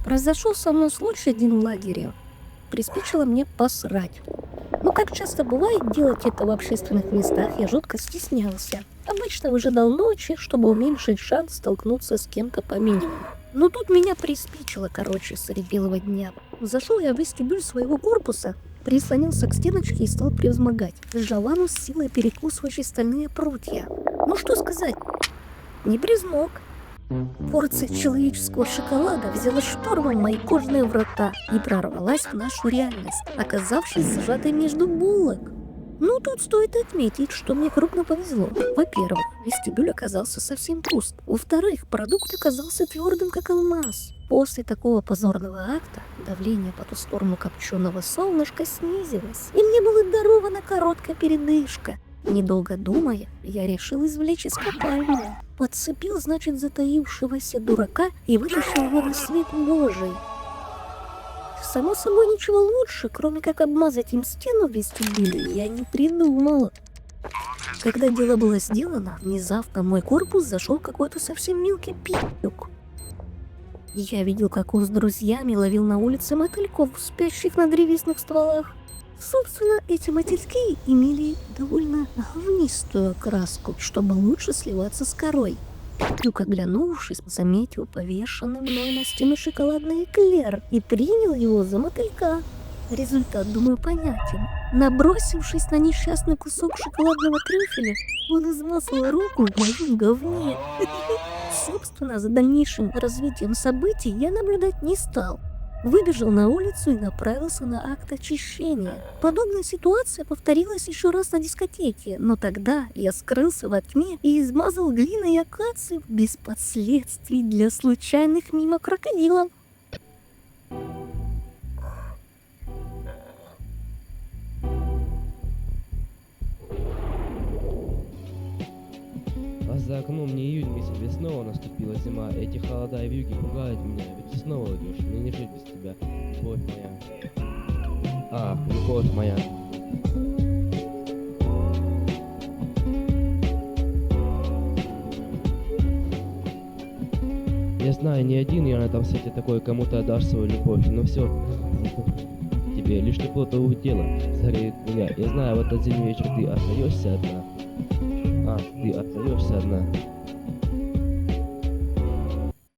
Произошел со мной случай один в лагере. Приспичило мне посрать. Но как часто бывает, делать это в общественных местах я жутко стеснялся. Обычно выжидал ночи, чтобы уменьшить шанс столкнуться с кем-то по минимуму. Но тут меня приспичило, среди белого дня. Зашел я в вестибюль своего корпуса, прислонился к стеночке и стал превозмогать Джованну с силой перекусывающей стальные прутья. Ну что сказать, не призмог. Порция человеческого шоколада взяла штурмом мои кожные врата и прорвалась в нашу реальность, оказавшись зажатой между булок. Ну, тут стоит отметить, что мне крупно повезло. Во-первых, вестибюль оказался совсем пуст. Во-вторых, продукт оказался твердым, как алмаз. После такого позорного акта давление по ту сторону копченого солнышка снизилось, и мне была дарована короткая передышка. Недолго думая, я решил извлечь ископаемое. Подцепил, затаившегося дурака и вытащил его на свет Божий. Само собой, ничего лучше, кроме как обмазать им стену в вестибюле, я не придумала. Когда дело было сделано, внезапно в мой корпус зашел какой-то совсем мелкий пи***к. Я видел, как он с друзьями ловил на улице мотыльков, спящих на древесных стволах. Собственно, эти мотыльки имели довольно говнистую окраску, чтобы лучше сливаться с корой. Пип-пюк, оглянувшись, заметил повешенный мной на стену шоколадный эклер и принял его за мотылька. Результат, думаю, понятен. Набросившись на несчастный кусок шоколадного трюфеля, он измазал руку в моем говне. Собственно, за дальнейшим развитием событий я наблюдать не стал. Выбежал на улицу и направился на акт очищения. Подобная ситуация повторилась еще раз на дискотеке, но тогда я скрылся во тьме и измазал глиной акацию без последствий для случайных мимо крокодилов. А за окном не июнь месяц, ведь снова наступила зима. Эти холода и вьюги пугают меня, ведь ты снова уйдешь, мне не жить без тебя, любовь моя. Ах, любовь моя. Я знаю, не один я на этом свете такой, кому ты отдашь свою любовь, но все тебе, лишь тепло твоего тела согреет меня. Я знаю, в этот зимний вечер ты остаешься одна. Ты остаешься одна.